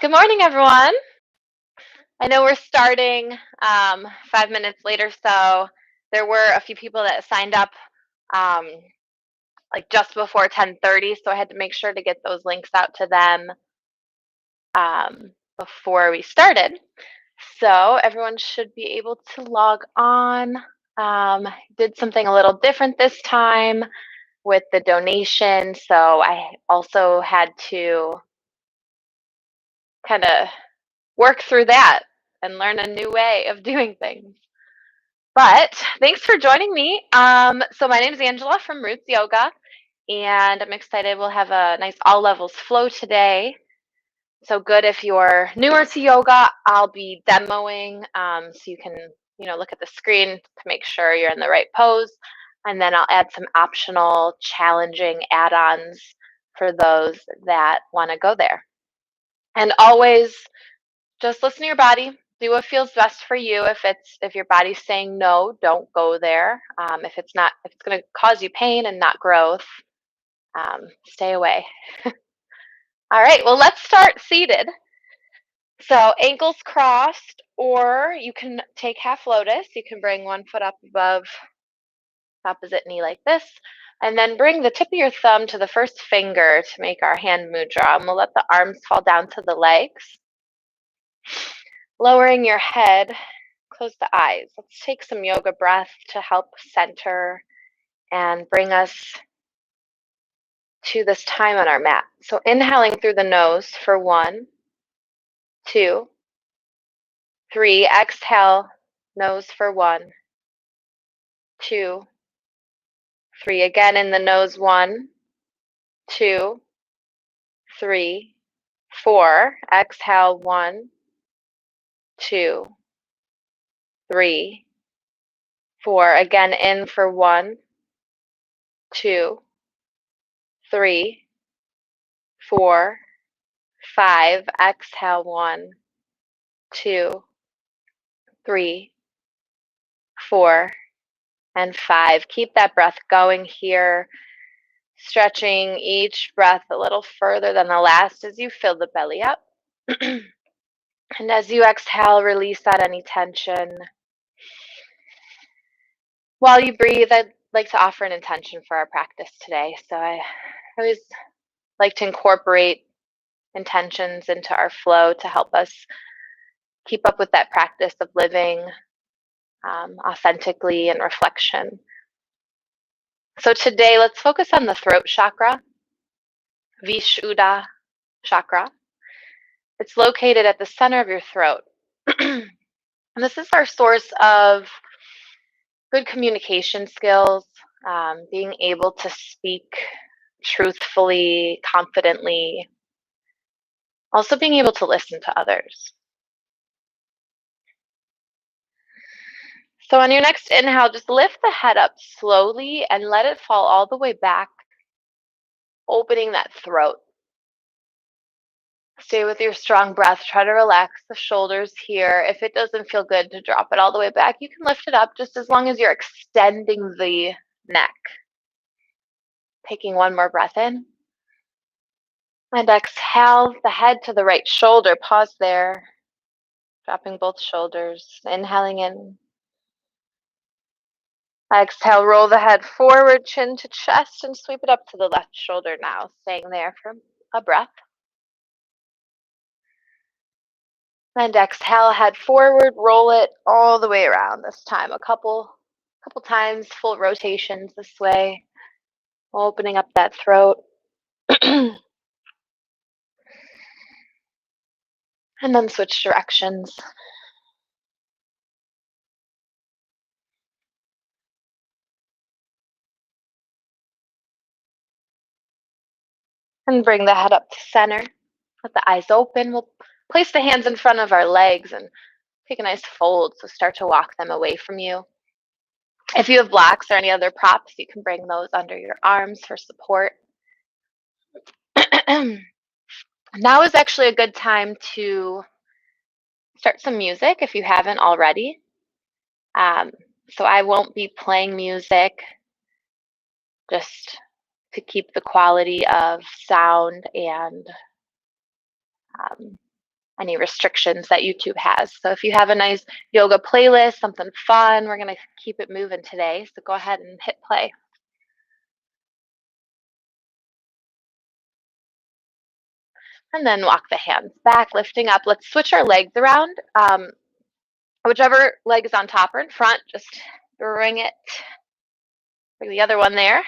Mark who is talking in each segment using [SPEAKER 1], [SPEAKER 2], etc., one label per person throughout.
[SPEAKER 1] Good morning, everyone. I know we're starting 5 minutes later, so there were a few people that signed up um, like just before 10:30, so I had to make sure to get those links out to them before we started. So everyone should be able to log on. Did something a little different this time with the donation, so I also had to kind of work through that and learn a new way of doing things. But thanks for joining me. So my name is Angela from Roots Yoga, and I'm excited. We'll have a nice all levels flow today. So good if you're newer to yoga. I'll be demoing, so you can look at the screen to make sure you're in the right pose, and then I'll add some optional challenging add-ons for those that want to go there. And always just listen to your body. Do what feels best for you. If your body's saying no, don't go there. If it's going to cause you pain and not growth, stay away. All right. Well, let's start seated. So ankles crossed, or you can take half lotus. You can bring one foot up above opposite knee like this, and then bring the tip of your thumb to the first finger to make our hand mudra. And we'll let the arms fall down to the legs. Lowering your head, close the eyes. Let's take some yoga breath to help center and bring us to this time on our mat. So inhaling through the nose for 1, 2, 3. Exhale, nose for 1, 2, 3. Again in the nose, 1, 2, 3, 4. Exhale, 1, 2, 3, 4. Again in for 1, 2, 3, 4, 5. Exhale, 1, 2, 3, 4, and 5. Keep that breath going here, stretching each breath a little further than the last as you fill the belly up. And as you exhale, release out any tension. While you breathe, I'd like to offer an intention for our practice today. So I always like to incorporate intentions into our flow to help us keep up with that practice of living authentically in reflection. So today, let's focus on the throat chakra, Vishuddha chakra. It's located at the center of your throat. And this is our source of good communication skills, being able to speak truthfully, confidently, also being able to listen to others. So on your next inhale, just lift the head up slowly and let it fall all the way back, opening that throat. Stay with your strong breath. Try to relax the shoulders here. If it doesn't feel good to drop it all the way back, you can lift it up just as long as you're extending the neck. Taking one more breath in. And exhale the head to the right shoulder. Pause there. Dropping both shoulders. Inhaling in. Exhale, roll the head forward, chin to chest, and sweep it up to the left shoulder now. Staying there for a breath. And exhale, head forward, roll it all the way around this time. A couple times, full rotations this way, opening up that throat. And then switch directions. And bring the head up to center. Let the eyes open. We'll place the hands in front of our legs and take a nice fold. So start to walk them away from you. If you have blocks or any other props, you can bring those under your arms for support. Now is actually a good time to start some music if you haven't already. So I won't be playing music, just to keep the quality of sound and any restrictions that YouTube has. So if you have a nice yoga playlist, something fun, we're going to keep it moving today. So go ahead and hit play. And then walk the hands back, lifting up. Let's switch our legs around. Whichever leg is on top or in front, just bring the other one there.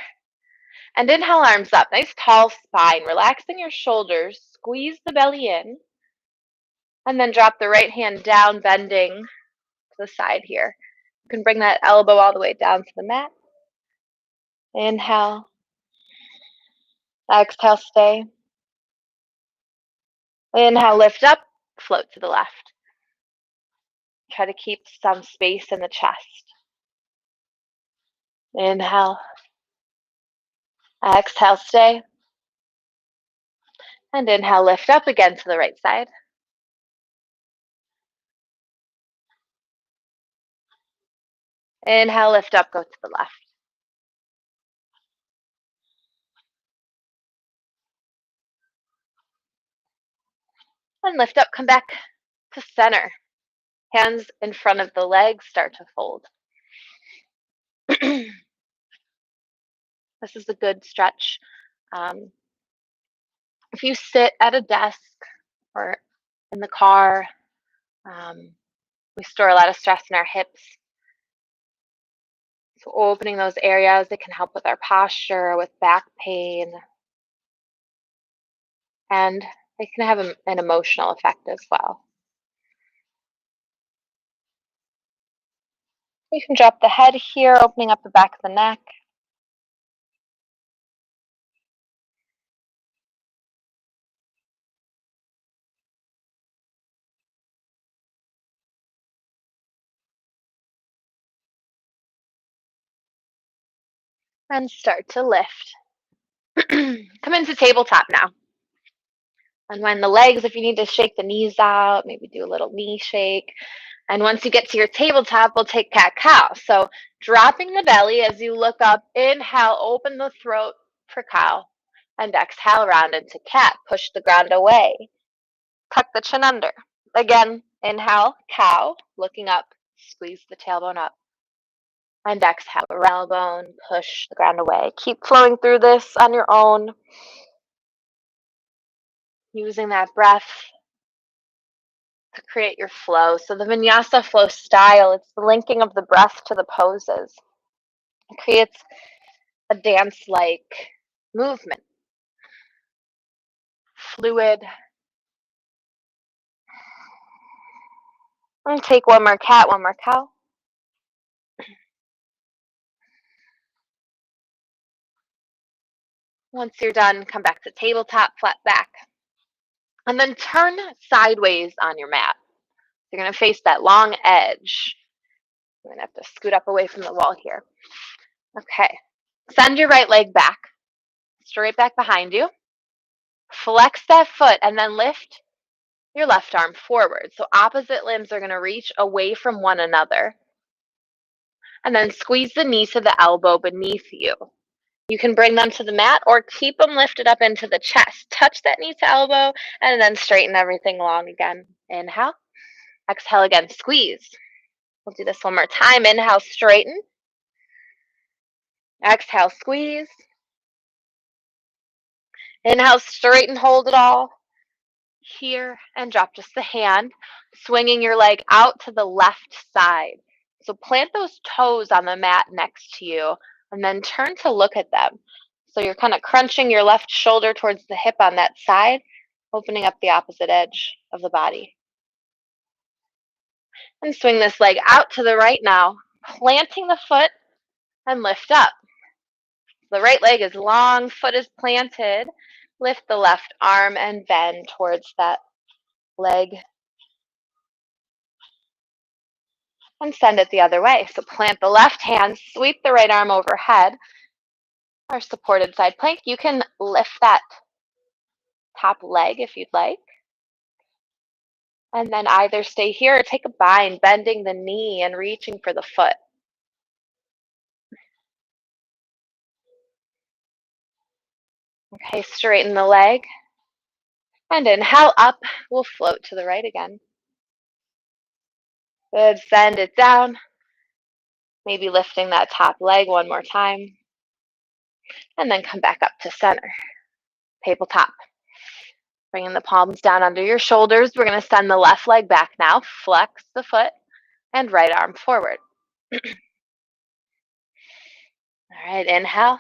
[SPEAKER 1] And inhale, arms up. Nice tall spine. Relaxing your shoulders. Squeeze the belly in. And then drop the right hand down, bending to the side here. You can bring that elbow all the way down to the mat. Inhale. Exhale, stay. Inhale, lift up, float to the left. Try to keep some space in the chest. Inhale. Exhale, stay. And inhale, lift up again to the right side. Inhale, lift up, go to the left. And lift up, come back to center. Hands in front of the legs, start to fold. This is a good stretch. If you sit at a desk or in the car, we store a lot of stress in our hips. So opening those areas, it can help with our posture, with back pain, and it can have an emotional effect as well. You can drop the head here, opening up the back of the neck. And start to lift. Come into tabletop now. Unwind the legs if you need to shake the knees out, maybe do a little knee shake. And once you get to your tabletop, we'll take cat-cow. So dropping the belly as you look up, inhale, open the throat for cow. And exhale, round into cat. Push the ground away. Tuck the chin under. Again, inhale, cow, looking up, squeeze the tailbone up. And exhale, tailbone, push the ground away. Keep flowing through this on your own. Using that breath to create your flow. So the vinyasa flow style, it's the linking of the breath to the poses. It creates a dance-like movement. Fluid. And take one more cat, one more cow. Once you're done, come back to tabletop, flat back. And then turn sideways on your mat. You're going to face that long edge. I'm going to have to scoot up away from the wall here. Okay. Send your right leg back, straight back behind you. Flex that foot and then lift your left arm forward. So opposite limbs are going to reach away from one another. And then squeeze the knee to the elbow beneath you. You can bring them to the mat or keep them lifted up into the chest. Touch that knee to elbow and then straighten everything along again. Inhale. Exhale again, squeeze. We'll do this one more time. Inhale, straighten. Exhale, squeeze. Inhale, straighten, hold it all. Here, and drop just the hand, swinging your leg out to the left side. So plant those toes on the mat next to you, and then turn to look at them. So you're kind of crunching your left shoulder towards the hip on that side, opening up the opposite edge of the body. And swing this leg out to the right now, planting the foot and lift up. The right leg is long, foot is planted. Lift the left arm and bend towards that leg. And send it the other way. So plant the left hand, sweep the right arm overhead. Our supported side plank. You can lift that top leg if you'd like. And then either stay here or take a bind, bending the knee and reaching for the foot. Okay, straighten the leg. And inhale up, we'll float to the right again. Good, send it down. Maybe lifting that top leg one more time. And then come back up to center. Tabletop. Bringing the palms down under your shoulders. We're going to send the left leg back now. Flex the foot and right arm forward. All right, inhale.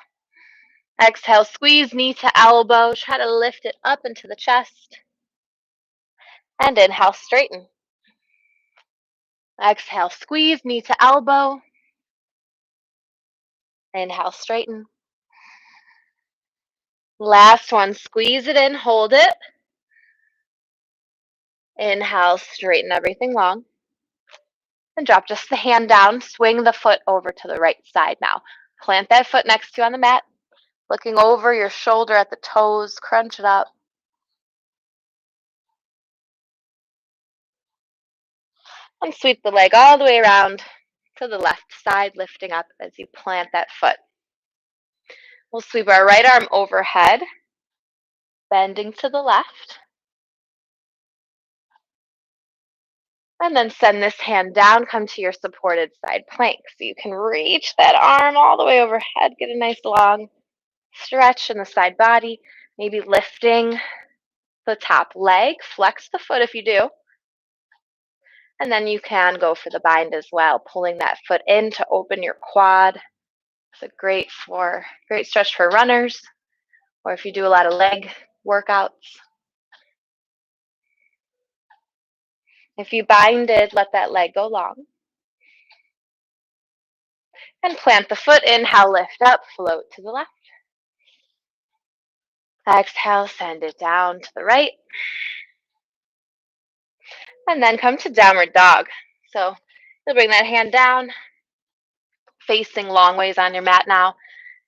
[SPEAKER 1] Exhale, squeeze knee to elbow. Try to lift it up into the chest. And inhale, straighten. Exhale, squeeze knee to elbow. Inhale, straighten. Last one, squeeze it in, hold it. Inhale, straighten everything long. And drop just the hand down, swing the foot over to the right side now. Plant that foot next to you on the mat, looking over your shoulder at the toes, crunch it up. And sweep the leg all the way around to the left side, lifting up as you plant that foot. We'll sweep our right arm overhead, bending to the left. And then send this hand down, come to your supported side plank. So you can reach that arm all the way overhead, get a nice long stretch in the side body, maybe lifting the top leg, flex the foot if you do. And then you can go for the bind as well, pulling that foot in to open your quad. It's a great stretch for runners, or if you do a lot of leg workouts. If you binded, let that leg go long. And plant the foot, inhale, lift up, float to the left. Exhale, send it down to the right. And then come to downward dog. So you'll bring that hand down, facing long ways on your mat now.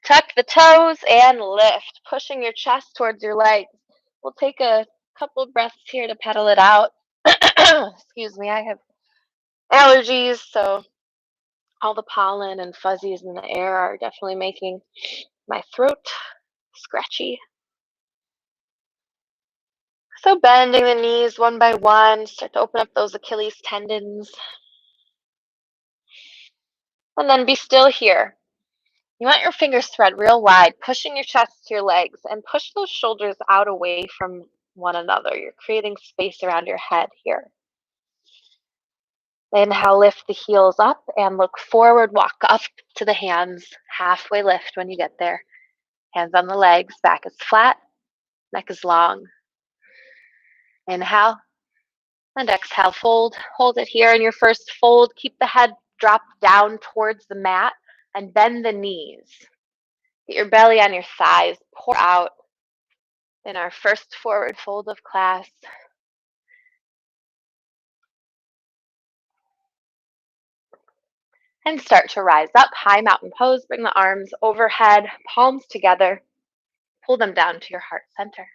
[SPEAKER 1] Tuck the toes and lift, pushing your chest towards your legs. We'll take a couple of breaths here to pedal it out. Excuse me, I have allergies, so all the pollen and fuzzies in the air are definitely making my throat scratchy. So bending the knees one by one, start to open up those Achilles tendons. And then be still here. You want your fingers spread real wide, pushing your chest to your legs, and push those shoulders out away from one another. You're creating space around your head here. Inhale, lift the heels up and look forward, walk up to the hands, halfway lift when you get there. Hands on the legs, back is flat, neck is long. Inhale and exhale, fold. Hold it here in your first fold. Keep the head dropped down towards the mat and bend the knees. Get your belly on your thighs, pour out in our first forward fold of class. And start to rise up, high mountain pose. Bring the arms overhead, palms together. Pull them down to your heart center.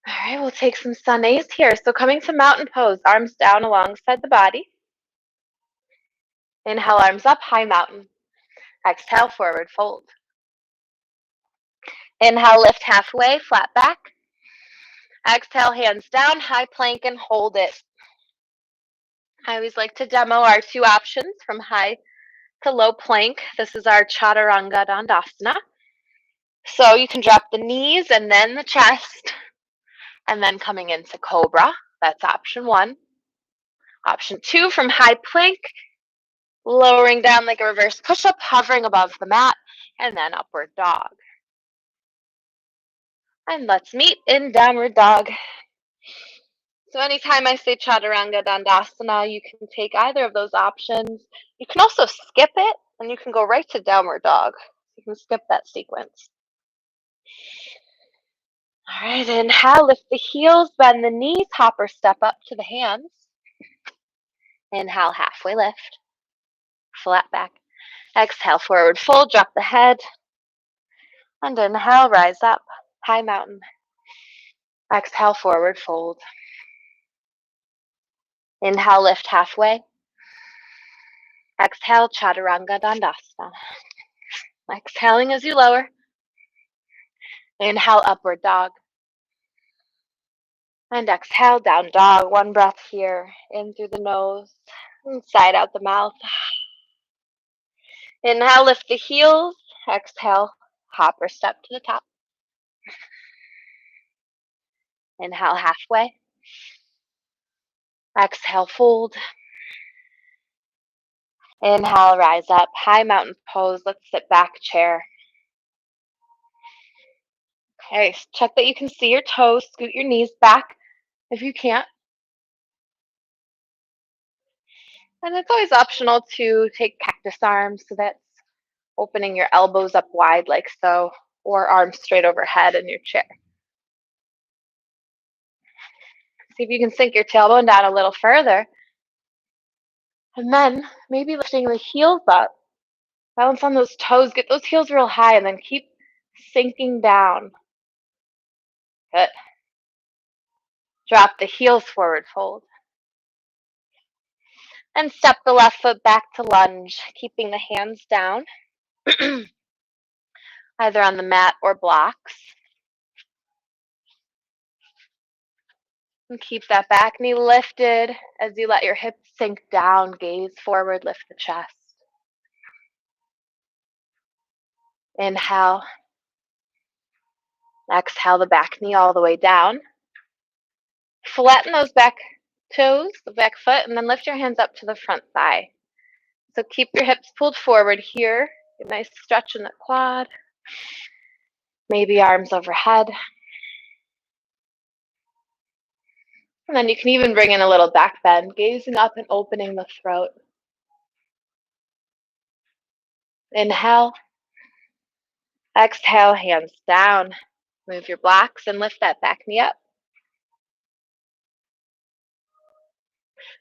[SPEAKER 1] All right, we'll take some sun A's here. So coming to mountain pose, arms down alongside the body. Inhale, arms up, high mountain. Exhale, forward fold. Inhale, lift halfway, flat back. Exhale, hands down, high plank, and hold it. I always like to demo our two options from high to low plank. This is our Chaturanga Dandasana. So you can drop the knees and then the chest, and then coming into Cobra. That's option one. Option two, from high plank, lowering down like a reverse push-up, hovering above the mat, and then upward dog. And let's meet in downward dog. So anytime I say Chaturanga Dandasana, you can take either of those options. You can also skip it, and you can go right to downward dog. You can skip that sequence. All right, inhale, lift the heels, bend the knees, hop or step up to the hands. Inhale, halfway lift, flat back. Exhale, forward fold, drop the head. And inhale, rise up, high mountain. Exhale, forward fold. Inhale, lift halfway. Exhale, Chaturanga Dandasana. Exhaling as you lower. Inhale, upward dog. And exhale, down dog. One breath here, in through the nose, inside out the mouth. Inhale, lift the heels. Exhale, hop or step to the top. Inhale, halfway. Exhale, fold. Inhale, rise up, high mountain pose. Let's sit back, chair. Okay, check that you can see your toes. Scoot your knees back if you can't. And it's always optional to take cactus arms, so that's opening your elbows up wide like so, or arms straight overhead in your chair. See if you can sink your tailbone down a little further. And then maybe lifting the heels up. Balance on those toes, get those heels real high, and then keep sinking down. Good. Drop the heels forward, fold. And step the left foot back to lunge, keeping the hands down, either on the mat or blocks. And keep that back knee lifted as you let your hips sink down, gaze forward, lift the chest. Inhale. Exhale the back knee all the way down. Flatten those back toes, the back foot, and then lift your hands up to the front thigh. So keep your hips pulled forward here. A nice stretch in the quad. Maybe arms overhead. And then you can even bring in a little back bend, gazing up and opening the throat. Inhale. Exhale, hands down. Move your blocks and lift that back knee up.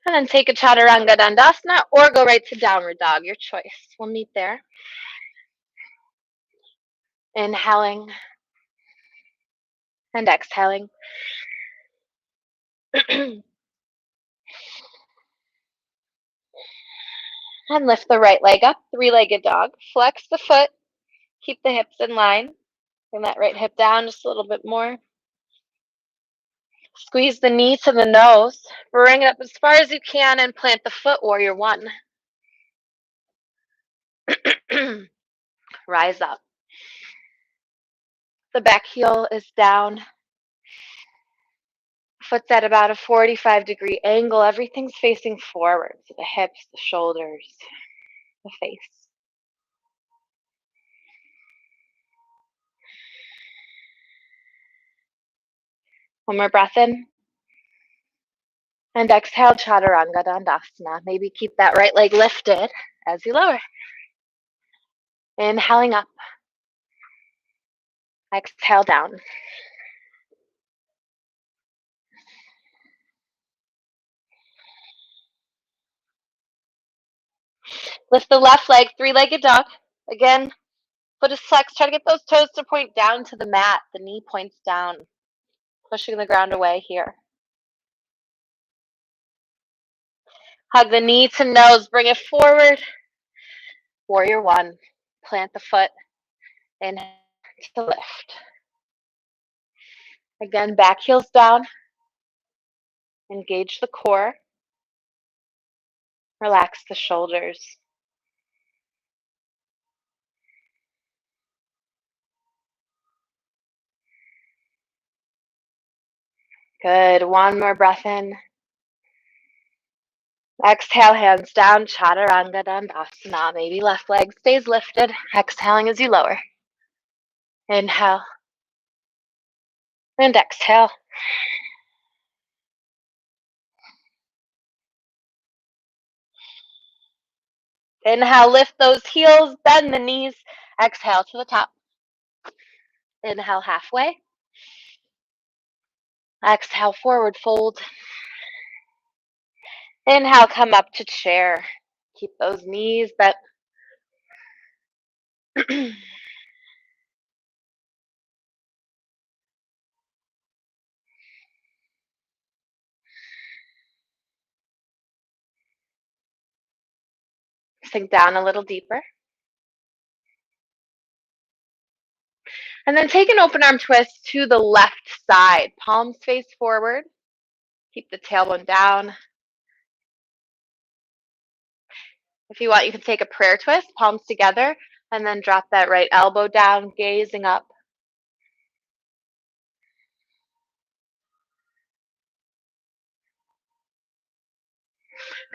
[SPEAKER 1] And then take a Chaturanga Dandasana or go right to Downward Dog, your choice. We'll meet there. Inhaling and exhaling. And lift the right leg up, three-legged dog. Flex the foot, keep the hips in line. Bring that right hip down just a little bit more. Squeeze the knee to the nose. Bring it up as far as you can and plant the foot, warrior one. Rise up. The back heel is down. Foot's at about a 45-degree angle. Everything's facing forward. So the hips, the shoulders, the face. One more breath in. And exhale, Chaturanga Dandasana. Maybe keep that right leg lifted as you lower. Inhaling up. Exhale down. Lift the left leg, three-legged dog. Again, foot is flexed. Try to get those toes to point down to the mat. The knee points down, pushing the ground away here. Hug the knee to nose, bring it forward. Warrior one. Plant the foot. Inhale to lift. Again, back heels down. Engage the core. Relax the shoulders. Good. One more breath in. Exhale, hands down, Chaturanga Dandasana. Maybe left leg stays lifted. Exhaling as you lower. Inhale. And exhale. Inhale, lift those heels, bend the knees. Exhale to the top. Inhale, halfway. Exhale, forward fold. Inhale, come up to chair. Keep those knees bent. Sink down a little deeper. And then take an open arm twist to the left side. Palms face forward. Keep the tailbone down. If you want, you can take a prayer twist, palms together, and then drop that right elbow down, gazing up.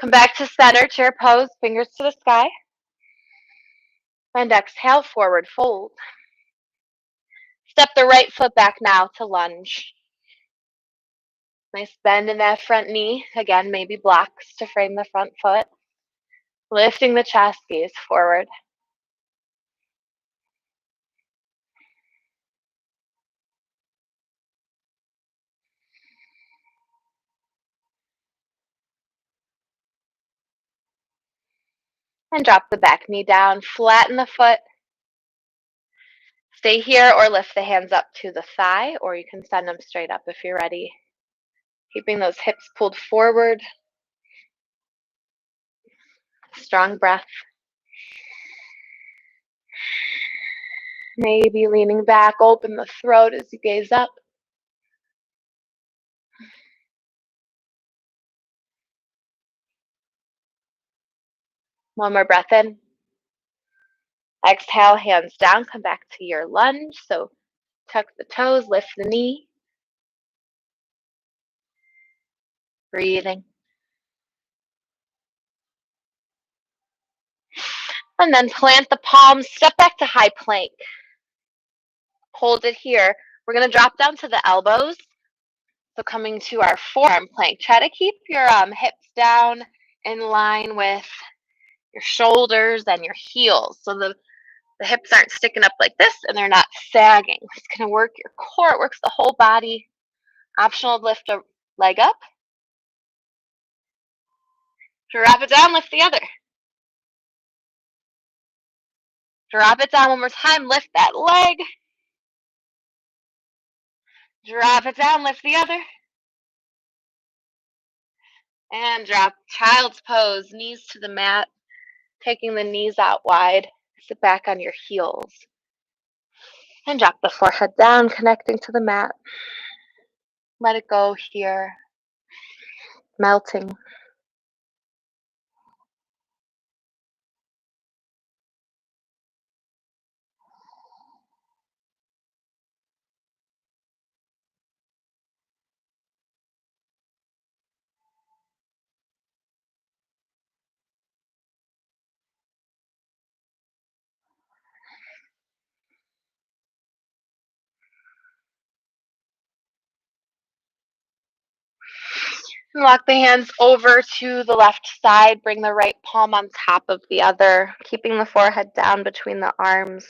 [SPEAKER 1] Come back to center, chair pose, fingers to the sky. And exhale, forward fold. Step the right foot back now to lunge. Nice bend in that front knee. Again, maybe blocks to frame the front foot. Lifting the chest, gaze forward. And drop the back knee down, flatten the foot. Stay here or lift the hands up to the thigh, or you can send them straight up if you're ready. Keeping those hips pulled forward. Strong breath. Maybe leaning back, open the throat as you gaze up. One more breath in. Exhale, hands down, come back to your lunge. So tuck the toes, lift the knee. Breathing. And then plant the palms, step back to high plank. Hold it here. We're going to drop down to the elbows. So coming to our forearm plank. Try to keep your hips down in line with your shoulders and your heels. So the hips aren't sticking up like this and they're not sagging. It's going to work your core. It works the whole body. Optional to lift a leg up. Drop it down, lift the other. Drop it down one more time, lift that leg. Drop it down, lift the other. And drop child's pose, knees to the mat, taking the knees out wide. Sit back on your heels. And drop the forehead down, connecting to the mat. Let it go here, melting. Walk the hands over to the left side. Bring the right palm on top of the other, keeping the forehead down between the arms.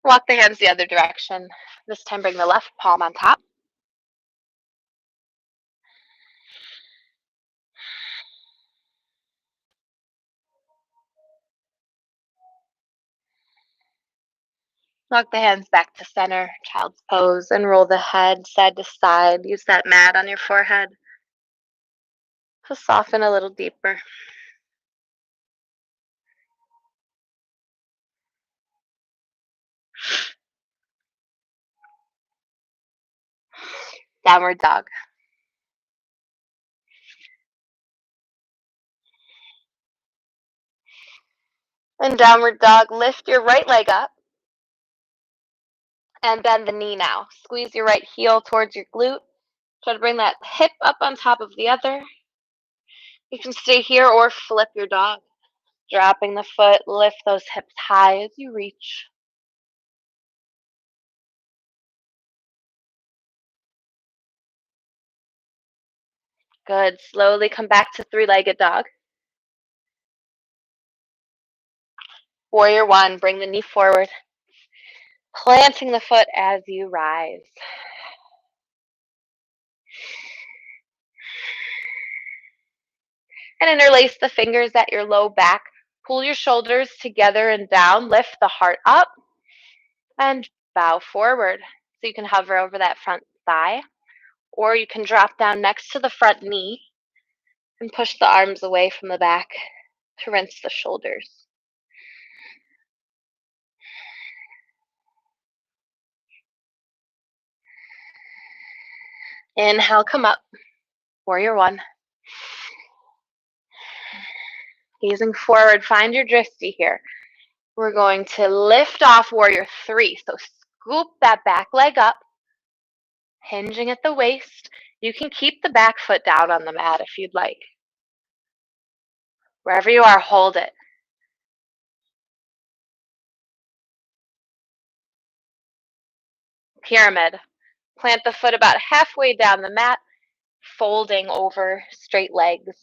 [SPEAKER 1] Walk the hands the other direction. This time bring the left palm on top. Walk the hands back to center, child's pose, and roll the head side to side. Use that mat on your forehead to soften a little deeper. Downward dog. And downward dog, lift your right leg up and bend the knee now. Squeeze your right heel towards your glute. Try to bring that hip up on top of the other. You can stay here or flip your dog. Dropping the foot, lift those hips high as you reach. Good. Slowly come back to three-legged dog. Warrior one, bring the knee forward. Planting the foot as you rise. And interlace the fingers at your low back. Pull your shoulders together and down. Lift the heart up and bow forward. So you can hover over that front thigh, or you can drop down next to the front knee and push the arms away from the back to rinse the shoulders. Inhale, come up. Warrior one. Gazing forward, find your drishti here. We're going to lift off warrior three. So scoop that back leg up, hinging at the waist. You can keep the back foot down on the mat if you'd like. Wherever you are, hold it. Pyramid. Plant the foot about halfway down the mat, folding over straight legs.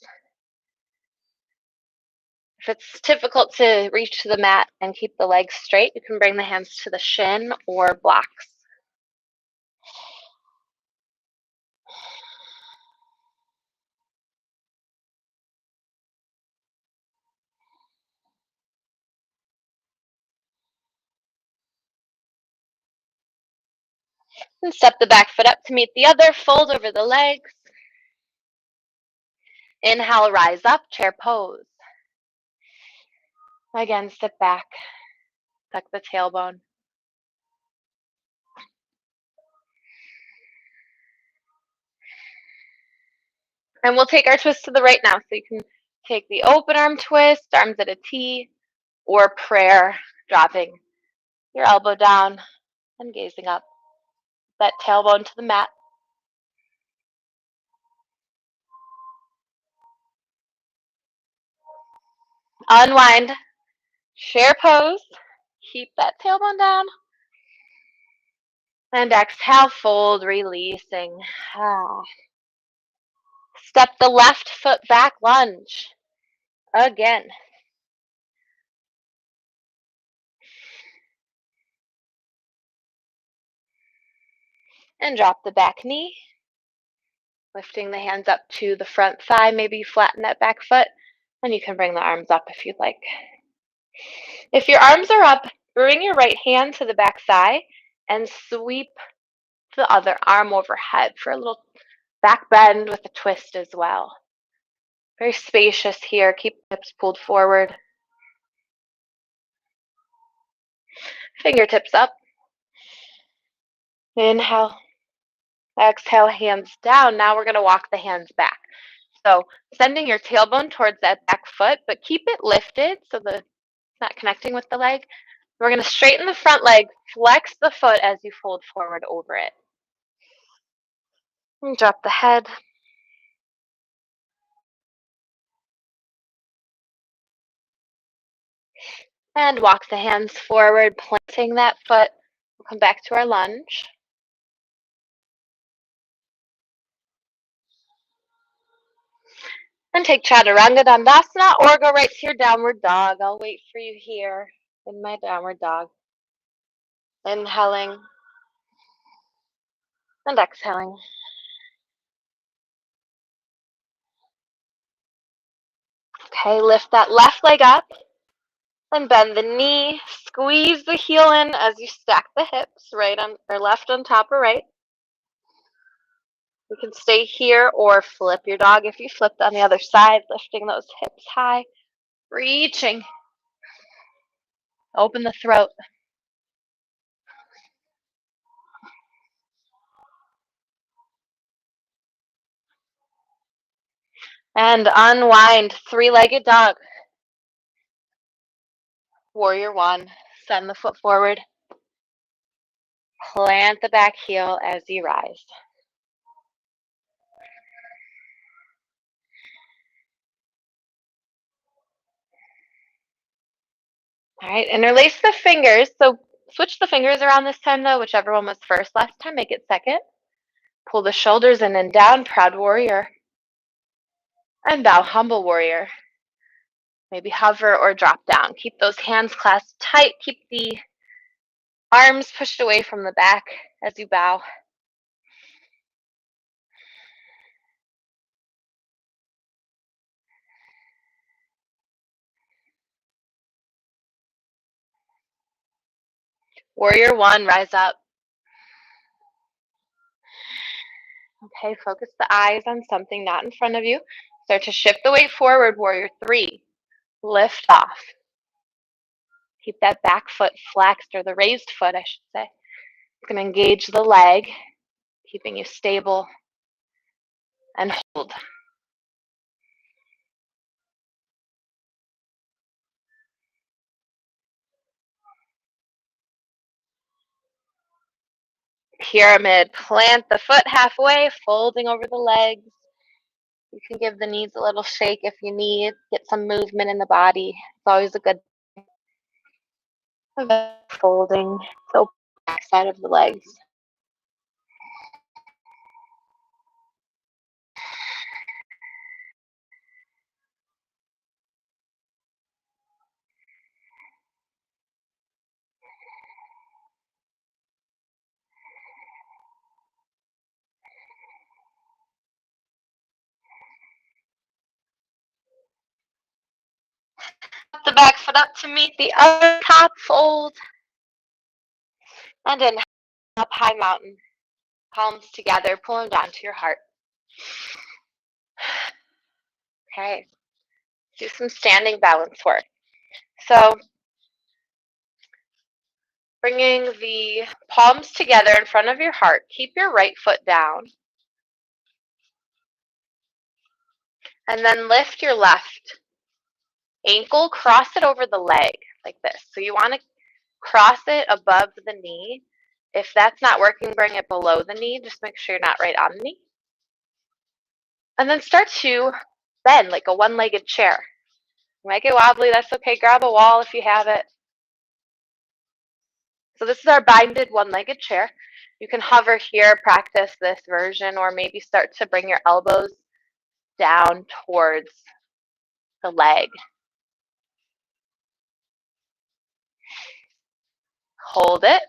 [SPEAKER 1] If it's difficult to reach the mat and keep the legs straight, you can bring the hands to the shin or blocks. And step the back foot up to meet the other, fold over the legs. Inhale, rise up, chair pose. Again, sit back, tuck the tailbone. And we'll take our twist to the right now. So you can take the open arm twist, arms at a T, or prayer, dropping your elbow down and gazing up. That tailbone to the mat. Unwind, chair pose. Keep that tailbone down. And exhale, fold, releasing. Step the left foot back, lunge. Again. And drop the back knee. Lifting the hands up to the front thigh. Maybe you flatten that back foot. And you can bring the arms up if you'd like. If your arms are up, bring your right hand to the back thigh and sweep the other arm overhead for a little back bend with a twist as well. Very spacious here. Keep the hips pulled forward. Fingertips up. Inhale. Exhale, hands down. Now we're going to walk the hands back. So sending your tailbone towards that back foot, but keep it lifted so that it's not connecting with the leg. We're going to straighten the front leg, flex the foot as you fold forward over it. And drop the head. And walk the hands forward, planting that foot. We'll come back to our lunge. And take Chaturanga Dandasana or go right to your downward dog. I'll wait for you here in my downward dog. Inhaling and exhaling. Okay, lift that left leg up and bend the knee. Squeeze the heel in as you stack the hips, right on or left on top or right. You can stay here or flip your dog if you flipped on the other side, lifting those hips high, reaching. Open the throat. And unwind, three-legged dog. Warrior one, send the foot forward. Plant the back heel as you rise. All right, interlace the fingers. So switch the fingers around this time though, whichever one was first last time, make it second. Pull the shoulders in and down, proud warrior. And bow, humble warrior. Maybe hover or drop down. Keep those hands clasped tight. Keep the arms pushed away from the back as you bow. Warrior one, rise up. Okay, focus the eyes on something not in front of you. Start to shift the weight forward, warrior three. Lift off. Keep that back foot flexed, or the raised foot, I should say. It's going to engage the leg, keeping you stable. and hold. Pyramid, plant the foot halfway, folding over the legs. You can give the knees a little shake if you need, get some movement in the body. It's always a good folding, so back side of the legs. The back foot up to meet the other top fold. And then up high mountain. Palms together, pull them down to your heart. Okay, do some standing balance work. So bringing the palms together in front of your heart, keep your right foot down. And then lift your left ankle, cross it over the leg like this. So you want to cross it above the knee. If that's not working, bring it below the knee. Just make sure you're not right on the knee. And then start to bend like a one-legged chair. Make it wobbly, that's okay. Grab a wall if you have it. So this is our binded one-legged chair. You can hover here, practice this version, or maybe start to bring your elbows down towards the leg. Hold it.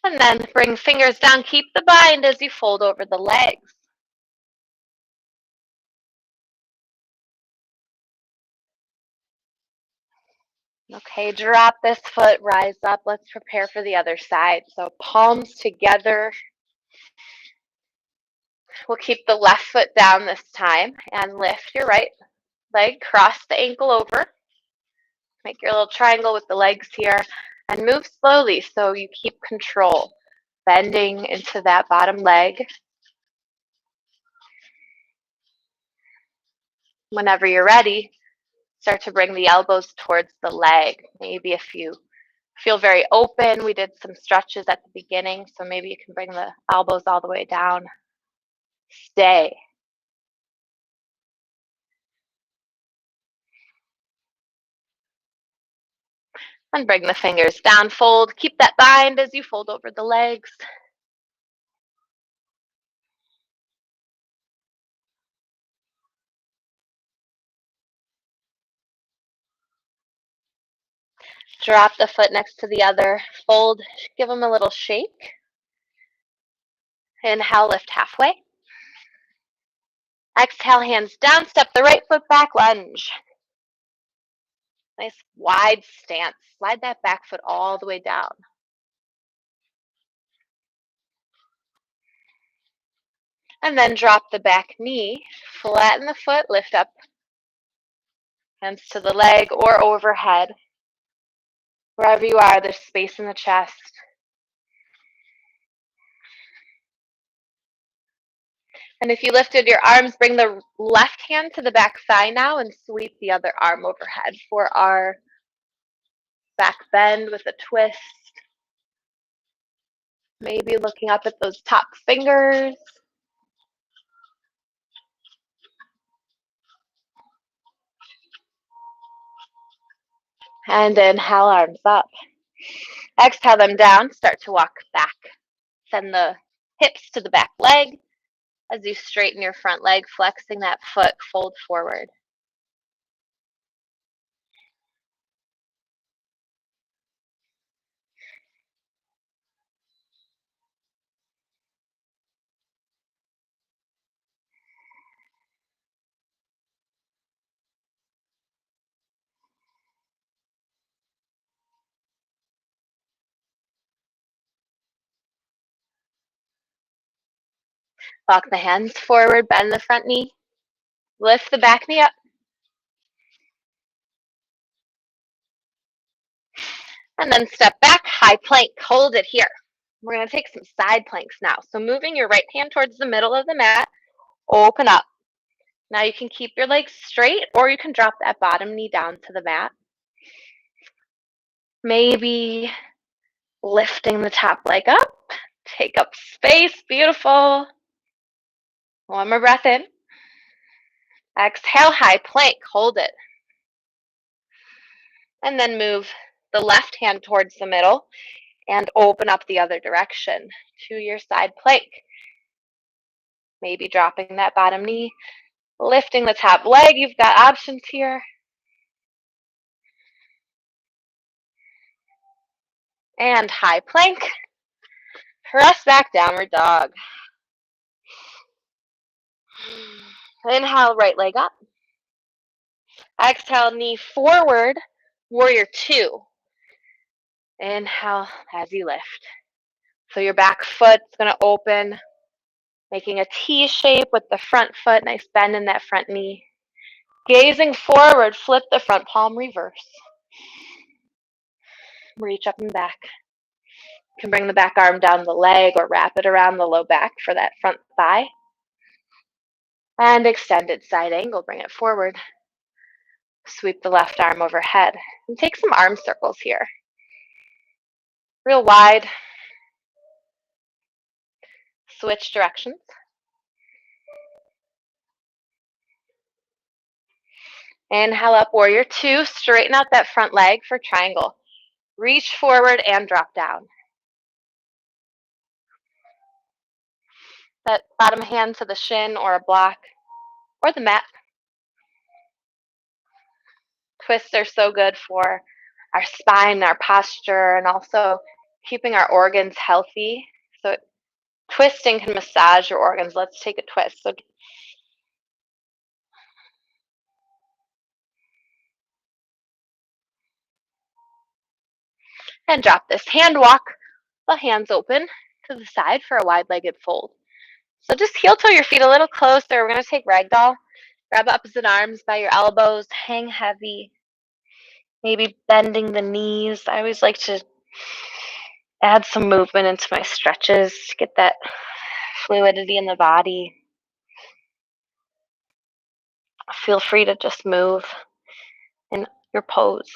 [SPEAKER 1] And then bring fingers down. Keep the bind as you fold over the legs. Okay, drop this foot, rise up. Let's prepare for the other side. So palms together. We'll keep the left foot down this time and lift your right leg. Cross the ankle over. Make your little triangle with the legs here and move slowly so you keep control. Bending into that bottom leg. Whenever you're ready, start to bring the elbows towards the leg. Maybe if you feel very open, we did some stretches at the beginning, so maybe you can bring the elbows all the way down. Stay. And bring the fingers down, fold. Keep that bind as you fold over the legs. Drop the foot next to the other. Fold, give them a little shake. Inhale, lift halfway. Exhale, hands down, step the right foot back, lunge. Nice wide stance. Slide that back foot all the way down. And then drop the back knee, flatten the foot, lift up. Hands to the leg or overhead. Wherever you are, there's space in the chest. And if you lifted your arms, bring the left hand to the back thigh now and sweep the other arm overhead for our back bend with a twist. Maybe looking up at those top fingers. And inhale, arms up. Exhale them down, start to walk back. Send the hips to the back leg as you straighten your front leg, flexing that foot, fold forward. Walk the hands forward, bend the front knee, lift the back knee up. And then step back, high plank, hold it here. We're going to take some side planks now. So moving your right hand towards the middle of the mat, open up. Now you can keep your legs straight, or you can drop that bottom knee down to the mat. Maybe lifting the top leg up. Take up space. Beautiful. One more breath in. Exhale, high plank. Hold it. And then move the left hand towards the middle and open up the other direction to your side plank. Maybe dropping that bottom knee, lifting the top leg. You've got options here. And high plank. Press back, downward dog. Inhale, right leg up. Exhale, knee forward, warrior two. Inhale as you lift. So your back foot's going to open, making a T shape with the front foot. Nice bend in that front knee. Gazing forward, flip the front palm, reverse. Reach up and back. You can bring the back arm down the leg or wrap it around the low back for that front thigh. And extended side angle, bring it forward. Sweep the left arm overhead. And take some arm circles here. Real wide. Switch directions. Inhale up, warrior two. Straighten out that front leg for triangle. Reach forward and drop down. That bottom hand to the shin or a block or the mat. Twists are so good for our spine, our posture, and also keeping our organs healthy. So twisting can massage your organs. Let's take a twist. So and drop this. Hand walk the hands open to the side for a wide-legged fold. So just heel toe your feet a little closer. We're going to take ragdoll. Grab opposite arms by your elbows. Hang heavy. Maybe bending the knees. I always like to add some movement into my stretches to get that fluidity in the body. Feel free to just move in your pose.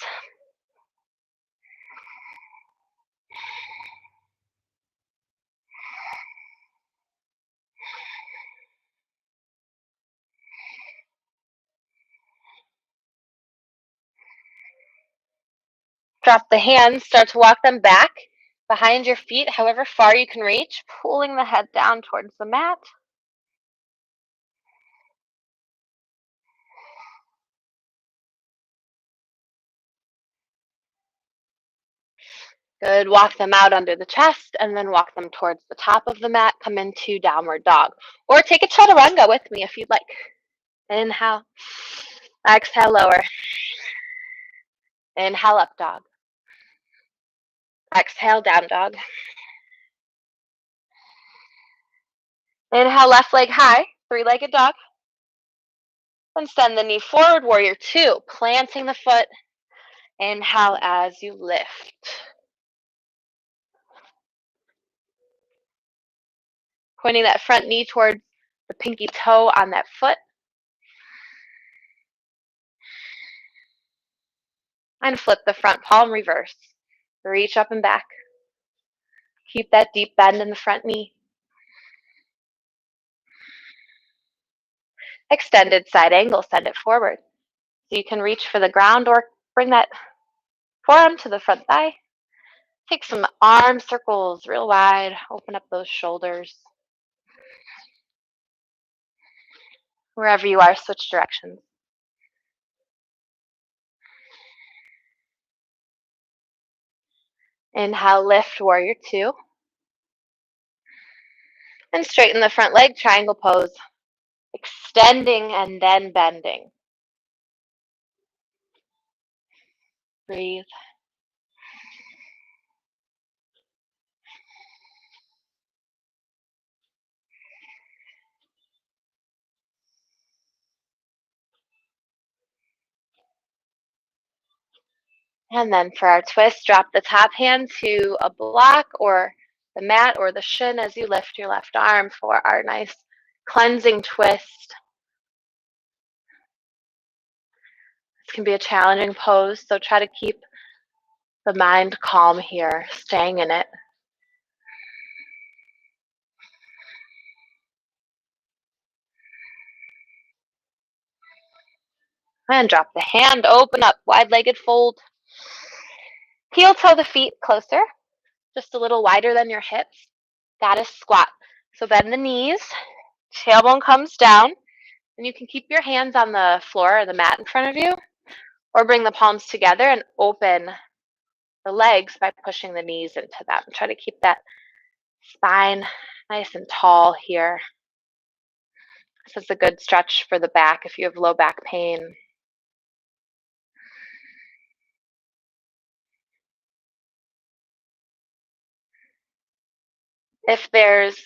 [SPEAKER 1] Drop the hands, start to walk them back behind your feet, however far you can reach, pulling the head down towards the mat. Good. Walk them out under the chest and then walk them towards the top of the mat. Come into downward dog. Or take a chaturanga with me if you'd like. Inhale. Exhale, lower. Inhale, up dog. Exhale, down dog. Inhale, left leg high, three-legged dog. And send the knee forward, warrior two, planting the foot. Inhale as you lift. Pointing that front knee towards the pinky toe on that foot. And flip the front palm, reverse. Reach up and back. Keep that deep bend in the front knee. Extended side angle, send it forward. So you can reach for the ground or bring that forearm to the front thigh. Take some arm circles real wide. Open up those shoulders. Wherever you are, switch directions. Inhale, lift, warrior two. And straighten the front leg, triangle pose. Extending and then bending. Breathe. And then for our twist, drop the top hand to a block or the mat or the shin as you lift your left arm for our nice cleansing twist. This can be a challenging pose, so try to keep the mind calm here, staying in it. And drop the hand, open up, wide-legged fold. Heel toe the feet closer, just a little wider than your hips. Goddess squat. So bend the knees, tailbone comes down, and you can keep your hands on the floor or the mat in front of you, or bring the palms together and open the legs by pushing the knees into them. Try to keep that spine nice and tall here. This is a good stretch for the back if you have low back pain. If there's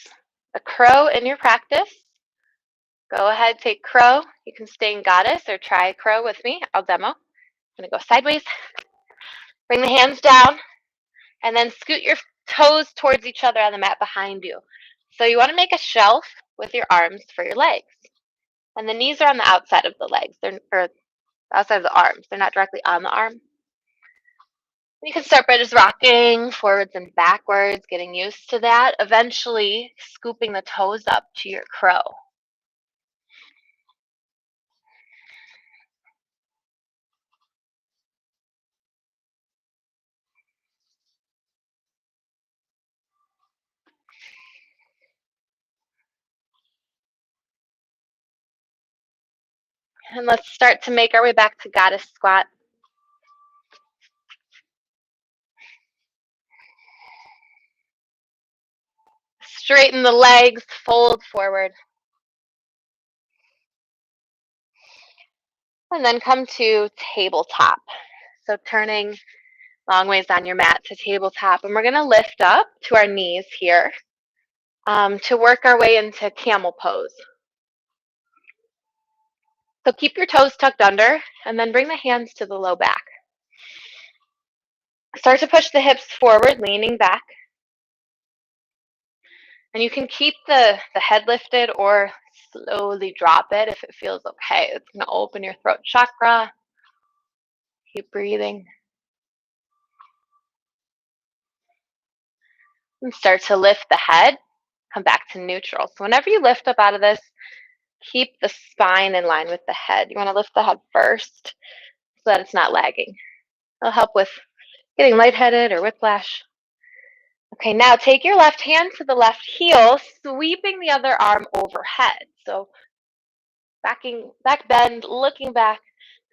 [SPEAKER 1] a crow in your practice, go ahead, take crow. You can stay in goddess or try crow with me. I'll demo. I'm going to go sideways. Bring the hands down and then scoot your toes towards each other on the mat behind you. So you want to make a shelf with your arms for your legs. And the knees are on the outside of the legs, or outside of the arms. They're not directly on the arm. You can start by just rocking forwards and backwards, getting used to that, eventually scooping the toes up to your crow. And let's start to make our way back to goddess squat. Straighten the legs, fold forward. And then come to tabletop. So turning long ways on your mat to tabletop. And we're going to lift up to our knees here to work our way into camel pose. So keep your toes tucked under and then bring the hands to the low back. Start to push the hips forward, leaning back. And you can keep the head lifted or slowly drop it if it feels okay. It's going to open your throat chakra. Keep breathing. And start to lift the head. Come back to neutral. So whenever you lift up out of this, keep the spine in line with the head. You want to lift the head first so that it's not lagging. It'll help with getting lightheaded or whiplash. Okay, now take your left hand to the left heel, sweeping the other arm overhead. So back bend, looking back.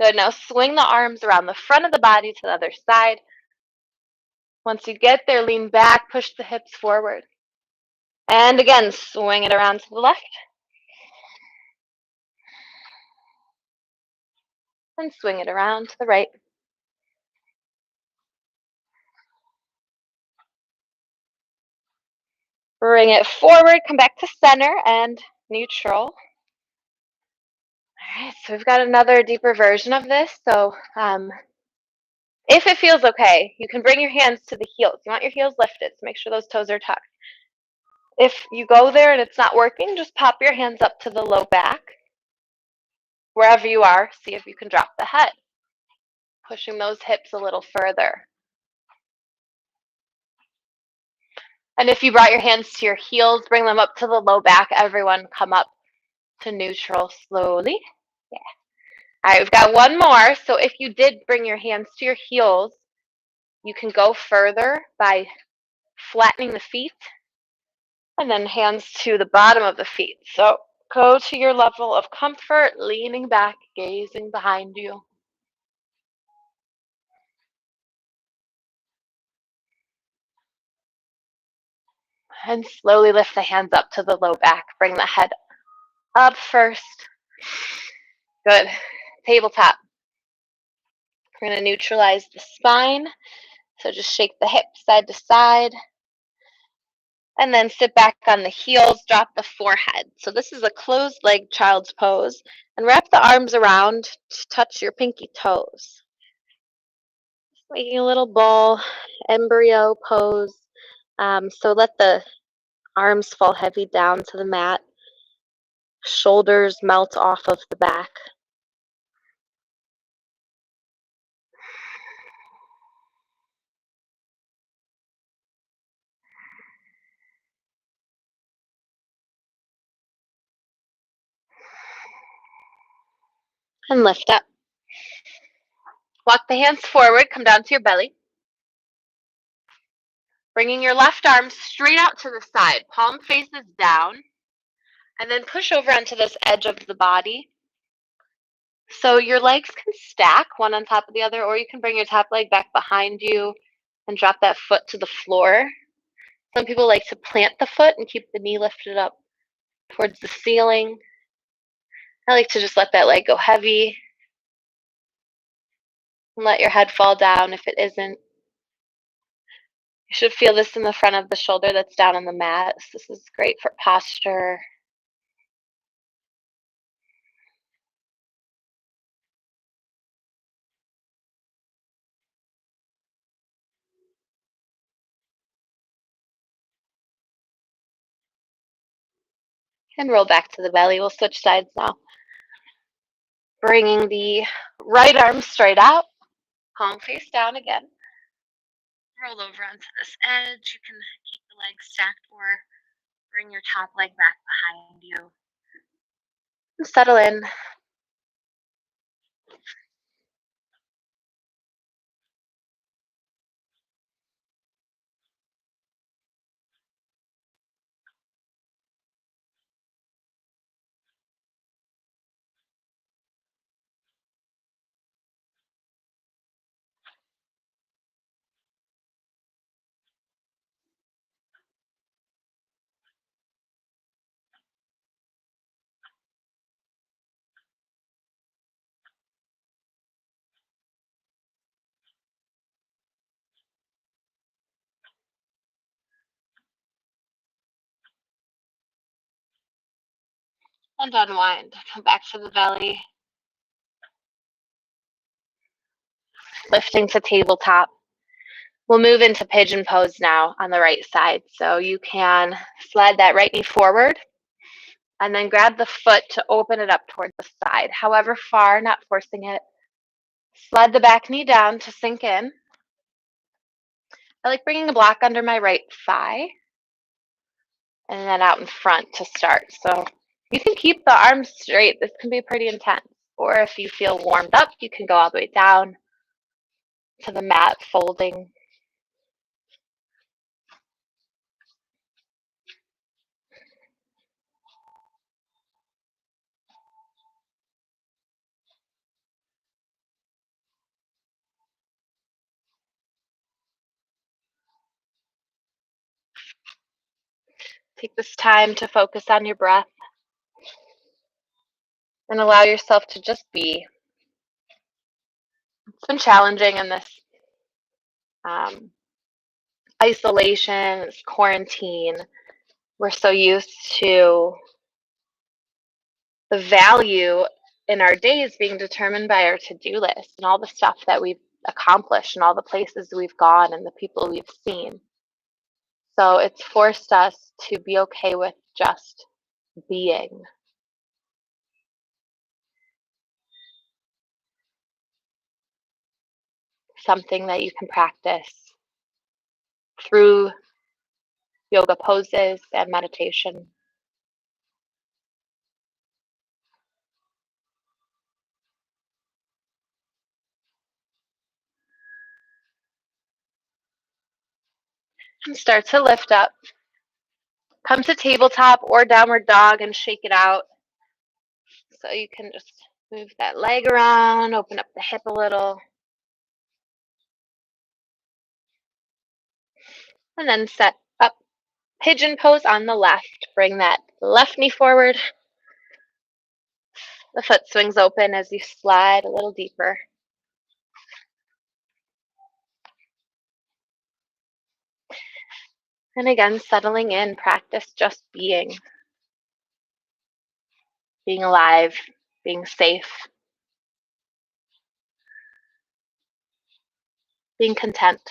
[SPEAKER 1] Good. Now swing the arms around the front of the body to the other side. Once you get there, lean back, push the hips forward. And again, swing it around to the left. And swing it around to the right. Bring it forward, come back to center and neutral. All right, so we've got another deeper version of this. So if it feels okay, you can bring your hands to the heels. You want your heels lifted, so make sure those toes are tucked. If you go there and it's not working, just pop your hands up to the low back. Wherever you are, see if you can drop the head, pushing those hips a little further. And if you brought your hands to your heels, bring them up to the low back. Everyone come up to neutral slowly. Yeah. All right, we've got one more. So if you did bring your hands to your heels, you can go further by flattening the feet and then hands to the bottom of the feet. So go to your level of comfort, leaning back, gazing behind you. And slowly lift the hands up to the low back. Bring the head up first. Good. Tabletop. We're going to neutralize the spine. So just shake the hips side to side. And then sit back on the heels, drop the forehead. So this is a closed leg child's pose. And wrap the arms around to touch your pinky toes. Just making a little ball, embryo pose. So let the arms fall heavy down to the mat, shoulders melt off of the back. And lift up. Walk the hands forward, come down to your belly. Bringing your left arm straight out to the side, palm faces down, and then push over onto this edge of the body. So your legs can stack one on top of the other, or you can bring your top leg back behind you and drop that foot to the floor. Some people like to plant the foot and keep the knee lifted up towards the ceiling. I like to just let that leg go heavy and let your head fall down if it isn't. You should feel this in the front of the shoulder that's down on the mat. So this is great for posture. And roll back to the belly. We'll switch sides now. Bringing the right arm straight out, palm face down again. Roll over onto this edge. You can keep the legs stacked or bring your top leg back behind you. And settle in. And unwind. Come back to the belly. Lifting to tabletop. We'll move into pigeon pose now on the right side. So you can slide that right knee forward and then grab the foot to open it up toward the side, however far, not forcing it. Slide the back knee down to sink in. I like bringing a block under my right thigh and then out in front to start. So you can keep the arms straight. This can be pretty intense. Or if you feel warmed up, you can go all the way down to the mat, folding. Take this time to focus on your breath and allow yourself to just be. It's been challenging in this isolation, this quarantine. We're so used to the value in our days being determined by our to-do list and all the stuff that we've accomplished and all the places we've gone and the people we've seen. So it's forced us to be okay with just being. Something that you can practice through yoga poses and meditation. And start to lift up. Come to tabletop or downward dog and shake it out. So you can just move that leg around, open up the hip a little. And then set up pigeon pose on the left. Bring that left knee forward. The foot swings open as you slide a little deeper. And again, settling in, practice just being. Being alive, being safe, being content.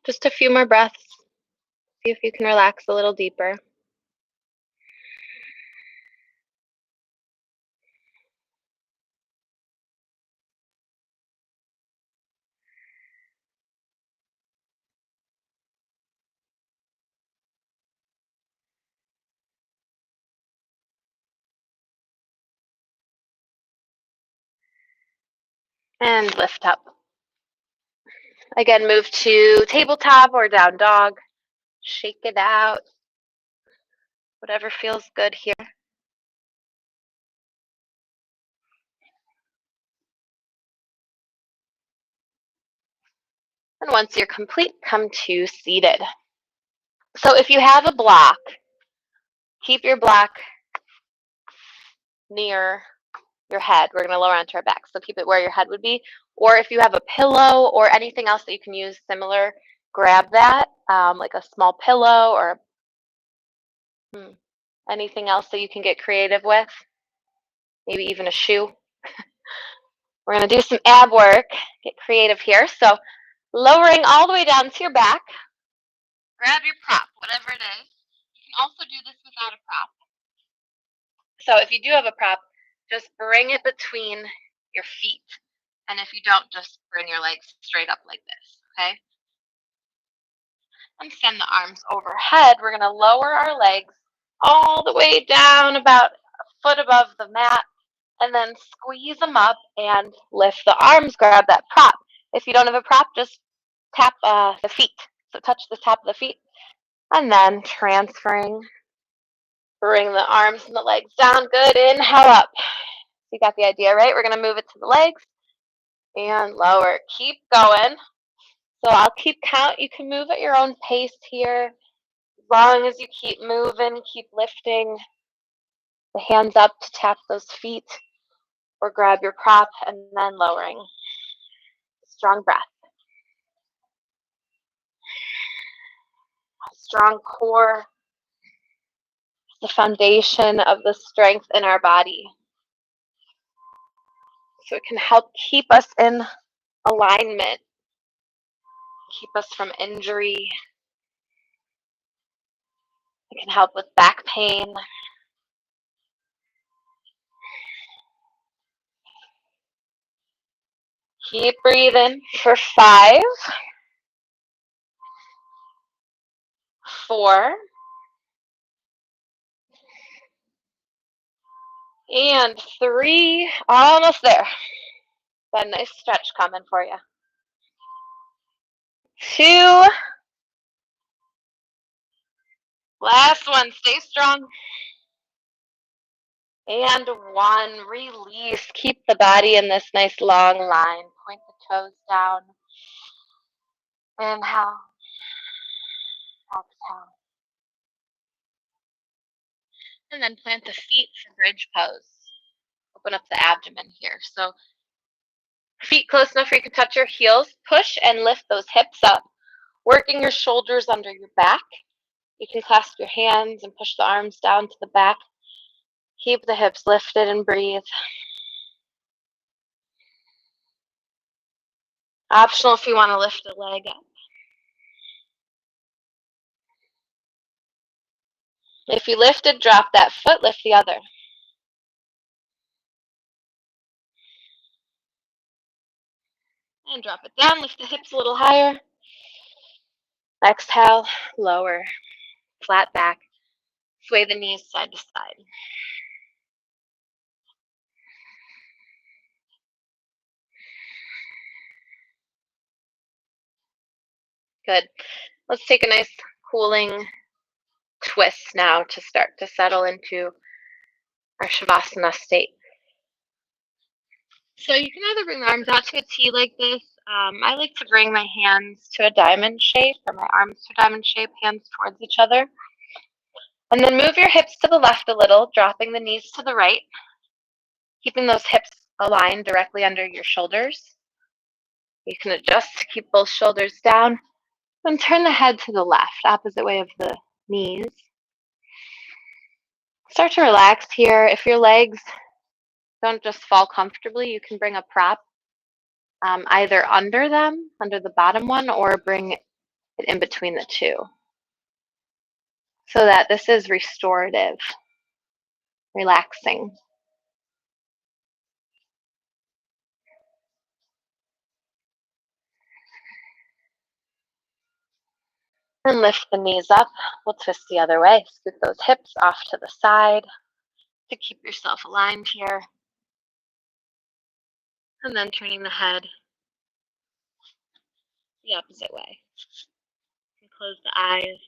[SPEAKER 1] Just a few more breaths. See if you can relax a little deeper. And lift up. Again, move to tabletop or down dog. Shake it out. Whatever feels good here. And once you're complete, come to seated. So if you have a block, keep your block near your head. We're going to lower onto our back, so keep it where your head would be. Or if you have a pillow or anything else that you can use similar, grab that, like a small pillow or anything else that you can get creative with. Maybe even a shoe. We're going to do some ab work, get creative here. So lowering all the way down to your back. Grab your prop, whatever it is. You can also do this without a prop. So if you do have a prop, just bring it between your feet. And if you don't, just bring your legs straight up like this, okay? And send the arms overhead. We're going to lower our legs all the way down about a foot above the mat, and then squeeze them up and lift the arms, grab that prop. If you don't have a prop, just tap the feet. So touch the top of the feet, and then transferring. Bring the arms and the legs down. Good. Inhale up. You got the idea, right? We're going to move it to the legs and lower. Keep going. So I'll keep count. You can move at your own pace here. As long as you keep moving, keep lifting the hands up to tap those feet or grab your prop, and then lowering. Strong breath. Strong core. The foundation of the strength in our body. So it can help keep us in alignment, keep us from injury. It can help with back pain. Keep breathing for 5, 4, and 3. Almost there. Got a nice stretch coming for you. 2. Last one. Stay strong. And 1. Release. Keep the body in this nice long line. Point the toes down. Inhale. Exhale. And then plant the feet for bridge pose. Open up the abdomen here. So feet close enough where you can touch your heels. Push and lift those hips up. Working your shoulders under your back. You can clasp your hands and push the arms down to the back. Keep the hips lifted and breathe. Optional if you want to lift a leg up. If you lifted, drop that foot, lift the other. And drop it down, lift the hips a little higher. Exhale, lower, flat back. Sway the knees side to side. Good. Let's take a nice cooling twist now to start to settle into our Shavasana state. So you can either bring the arms out to a T like this. I like to bring my hands to a diamond shape or my arms to a diamond shape, hands towards each other. And then move your hips to the left a little, dropping the knees to the right, keeping those hips aligned directly under your shoulders. You can adjust to keep both shoulders down. And turn the head to the left, opposite way of the knees. Start to relax here. If your legs don't just fall comfortably, you can bring a prop either under them, under the bottom one, or bring in between the two, so that this is restorative, relaxing. And lift the knees up. We'll twist the other way. Scoot those hips off to the side to keep yourself aligned here. And then turning the head the opposite way. And close the eyes.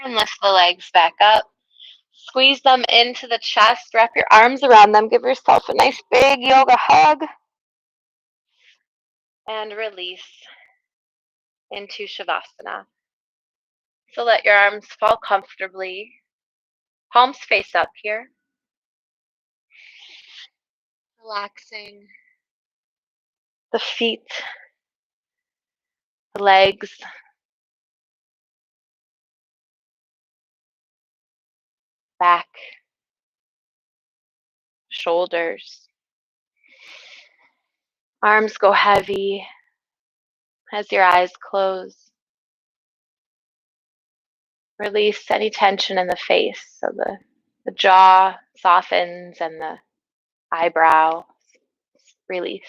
[SPEAKER 1] And lift the legs back up. Squeeze them into the chest. Wrap your arms around them. Give yourself a nice big yoga hug. And release into Shavasana. So let your arms fall comfortably. Palms face up here. Relaxing the feet, the legs, back, shoulders. Arms go heavy as your eyes close. Release any tension in the face, so the jaw softens and the eyebrow release.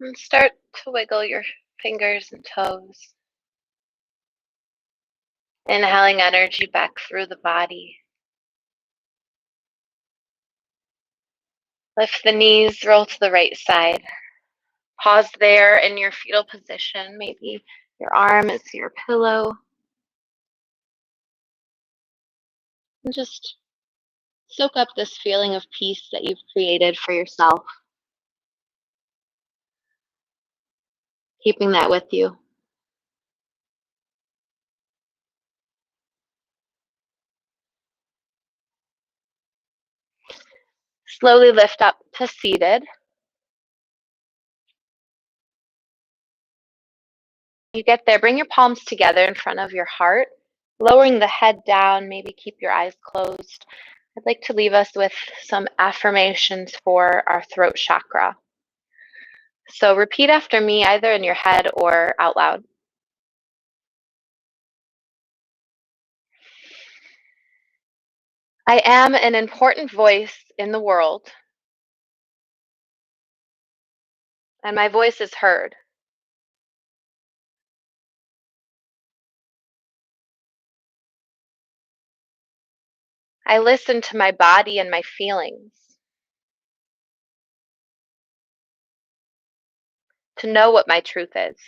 [SPEAKER 1] And start to wiggle your fingers and toes. Inhaling energy back through the body. Lift the knees, roll to the right side. Pause there in your fetal position. Maybe your arm is your pillow. And just soak up this feeling of peace that you've created for yourself. Keeping that with you. Slowly lift up to seated. You get there, bring your palms together in front of your heart, lowering the head down, maybe keep your eyes closed. I'd like to leave us with some affirmations for our throat chakra. So repeat after me, either in your head or out loud. I am an important voice in the world, and my voice is heard. I listen to my body and my feelings to know what my truth is.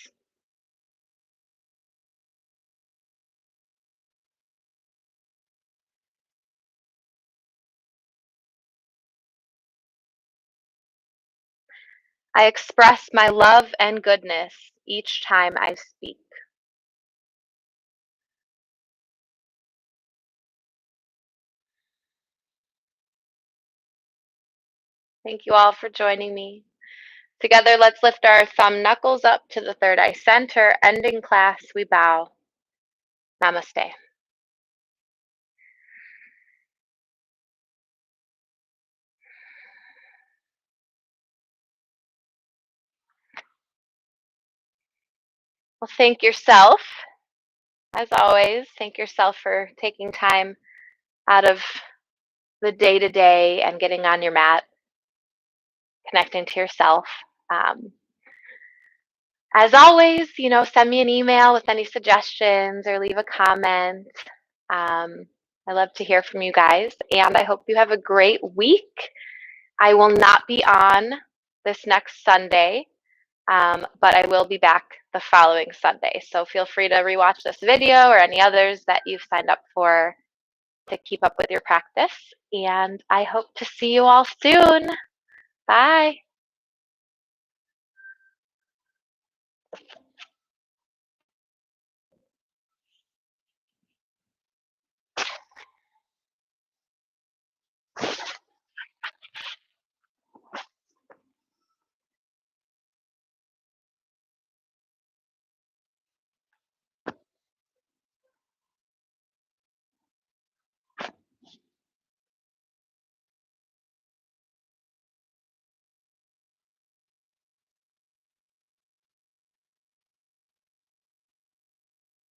[SPEAKER 1] I express my love and goodness each time I speak. Thank you all for joining me. Together, let's lift our thumb knuckles up to the third eye center. Ending class, we bow. Namaste. Well, thank yourself, as always. Thank yourself for taking time out of the day to day and getting on your mat, connecting to yourself. Um, as always, send me an email with any suggestions or leave a comment. I love to hear from you guys, and I hope you have a great week. I will not be on this next Sunday, but I will be back the following Sunday. So feel free to rewatch this video or any others that you've signed up for to keep up with your practice. And I hope to see you all soon. Bye.